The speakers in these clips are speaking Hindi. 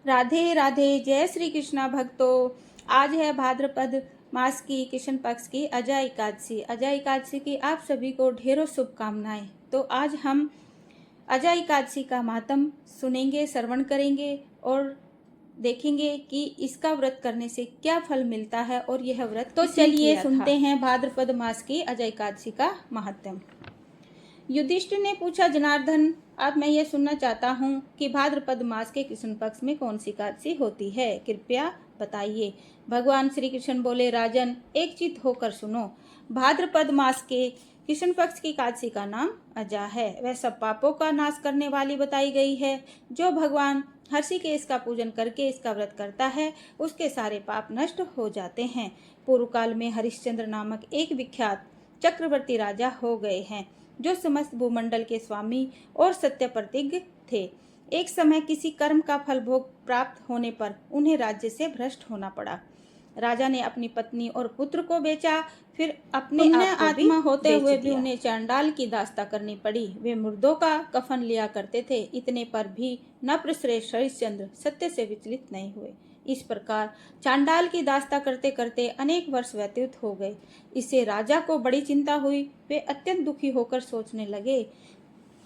राधे राधे। जय श्री कृष्णा भक्तों। आज है भाद्रपद मास की कृष्ण पक्ष की अजय एकादशी। अजय एकादशी की आप सभी को ढेरों शुभकामनाएं। तो आज हम अजय एकादशी का मातम सुनेंगे, श्रवण करेंगे और देखेंगे कि इसका व्रत करने से क्या फल मिलता है और यह व्रत तो चलिए सुनते हैं भाद्रपद मास की अजय एकादशी का महात्म्य। युधिष्ठिर ने पूछा, जनार्दन, अब मैं ये सुनना चाहता हूँ कि भाद्रपद मास के कृष्ण पक्ष में कौन सी एकादशी होती है, कृपया बताइए। भगवान श्री कृष्ण बोले, राजन, एक चित्त होकर सुनो। भाद्रपद मास के कृष्ण पक्ष की एकादशी का नाम अजा है। वह सब पापों का नाश करने वाली बताई गई है। जो भगवान हर्षिकेश का पूजन करके इसका व्रत करता है, उसके सारे पाप नष्ट हो जाते हैं। पूर्व काल में हरिश्चंद्र नामक एक विख्यात चक्रवर्ती राजा हो गए हैं, जो समस्त भूमंडल के स्वामी और सत्य प्रतिज्ञ थे। एक समय किसी कर्म का फल भोग प्राप्त होने पर उन्हें राज्य से भ्रष्ट होना पड़ा। राजा ने अपनी पत्नी और पुत्र को बेचा, फिर अपने आप को आत्मा होते हुए भी उन्हें चांडाल की दास्ता करनी पड़ी। वे मुर्दों का कफन लिया करते थे। इतने पर भी नृपश्रेष्ठ हरिश्चंद्र सत्य से विचलित नहीं हुए। इस प्रकार चांडाल की दास्ता करते करते अनेक वर्ष व्यतीत हो गए। इससे राजा को बड़ी चिंता हुई। वे अत्यंत दुखी होकर सोचने लगे,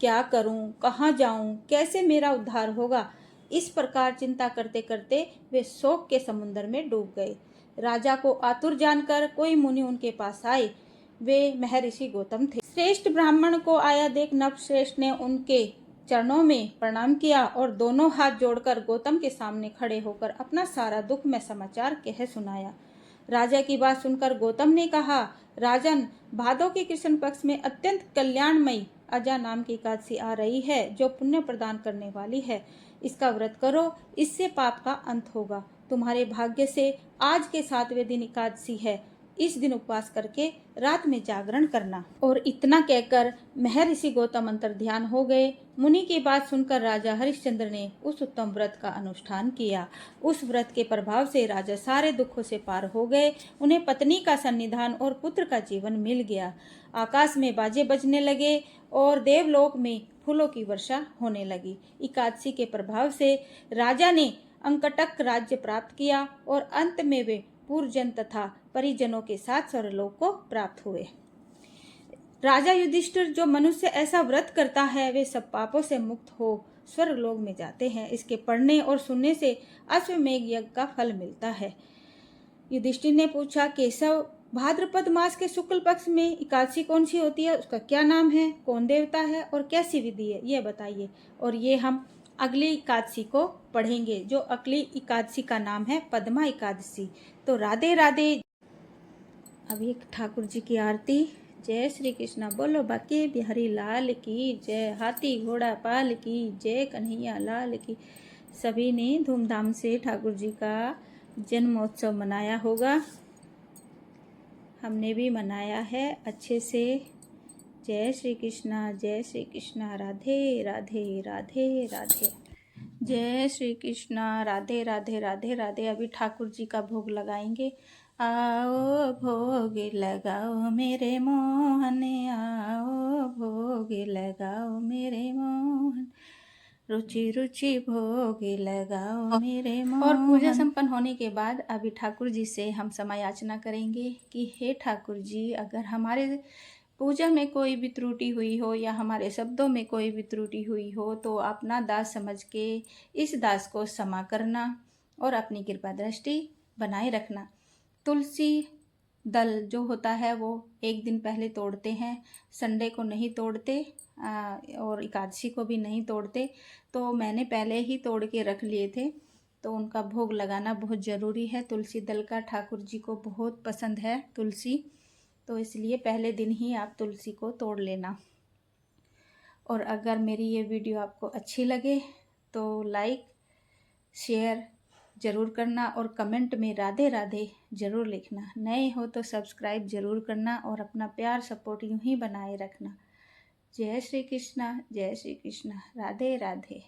क्या करूं, कहाँ जाऊं, कैसे मेरा उद्धार होगा। इस प्रकार चिंता करते करते वे शोक के समुद्र में डूब गए। राजा को आतुर जानकर कोई मुनि उनके पास आए। वे महर्षि गौतम थे। श्रेष्ठ ब्राह्मण को आया देख नृपश्रेष्ठ ने उनके चरणों में प्रणाम किया और दोनों हाथ जोड़कर गौतम के सामने खड़े होकर अपना सारा दुख में समाचार कह सुनाया। राजा की बात सुनकर गौतम ने कहा, राजन, भादों के कृष्ण पक्ष में अत्यंत कल्याणमयी अजा नाम की एकादशी आ रही है, जो पुण्य प्रदान करने वाली है। इसका व्रत करो, इससे पाप का अंत होगा। तुम्हारे भाग्य से आज के 7वें दिन एकादशी है। इस दिन उपवास करके रात में जागरण करना। और इतना कहकर महर्षि गौतम अंतर ध्यान हो गए। मुनि की बात सुनकर राजा हरिश्चंद्र ने उस उत्तम व्रत का अनुष्ठान किया। उस व्रत के प्रभाव से राजा सारे दुखों से पार हो गए। उन्हें पत्नी का सन्निधान और पुत्र का जीवन मिल गया। आकाश में बाजे बजने लगे और देवलोक में फूलों की वर्षा होने लगी। एकादशी के प्रभाव से राजा ने अंकटक राज्य प्राप्त किया और अंत में वे पूर्वजन तथा परिजनों के साथ स्वर्गलोक को प्राप्त हुए। राजा युधिष्ठिर, जो मनुष्य ऐसा व्रत करता है, वे सब पापों से मुक्त हो स्वर्गलोक में जाते हैं। इसके पढ़ने और सुनने से अश्वमेघ यज्ञ का फल मिलता है। युधिष्ठिर ने पूछा, केशव, भाद्रपद मास के शुक्ल पक्ष में एकादशी कौन सी होती है, उसका क्या नाम है, कौन देवता है और कैसी विधि है, ये बताइए। और ये हम अगली एकादशी को पढ़ेंगे। जो अगली एकादशी का नाम है पद्मा एकादशी। तो राधे राधे। अभी ठाकुर जी की आरती। जय श्री कृष्णा। बोलो बाकी बिहारी लाल की जय। हाथी घोड़ा पाल की जय। कन्हैया लाल की। सभी ने धूमधाम से ठाकुर जी का जन्मोत्सव मनाया होगा। हमने भी मनाया है अच्छे से। जय श्री कृष्णा, जय श्री कृष्णा। राधे राधे, राधे राधे। जय श्री कृष्णा। राधे राधे, राधे राधे। अभी ठाकुर जी का भोग लगाएंगे। आओ भोग लगाओ मेरे मोहन, आओ भोग लगाओ मेरे मोहन, रुचि रुचि भोग लगाओ मेरे मोहन। और पूजा संपन्न होने के बाद अभी ठाकुर जी से हम समायाचना करेंगे कि हे ठाकुर जी, अगर हमारे पूजा में कोई भी त्रुटि हुई हो या हमारे शब्दों में कोई भी त्रुटि हुई हो, तो अपना दास समझ के इस दास को क्षमा करना और अपनी कृपा दृष्टि बनाए रखना। तुलसी दल जो होता है वो एक दिन पहले तोड़ते हैं, संडे को नहीं तोड़ते और एकादशी को भी नहीं तोड़ते। तो मैंने पहले ही तोड़ के रख लिए थे। तो उनका भोग लगाना बहुत ज़रूरी है। तुलसी दल का ठाकुर जी को बहुत पसंद है तुलसी, तो इसलिए पहले दिन ही आप तुलसी को तोड़ लेना। और अगर मेरी ये वीडियो आपको अच्छी लगे तो लाइक शेयर ज़रूर करना और कमेंट में राधे राधे ज़रूर लिखना। नए हो तो सब्सक्राइब ज़रूर करना और अपना प्यार सपोर्ट यूँ ही बनाए रखना। जय श्री कृष्णा, जय श्री कृष्णा। राधे राधे।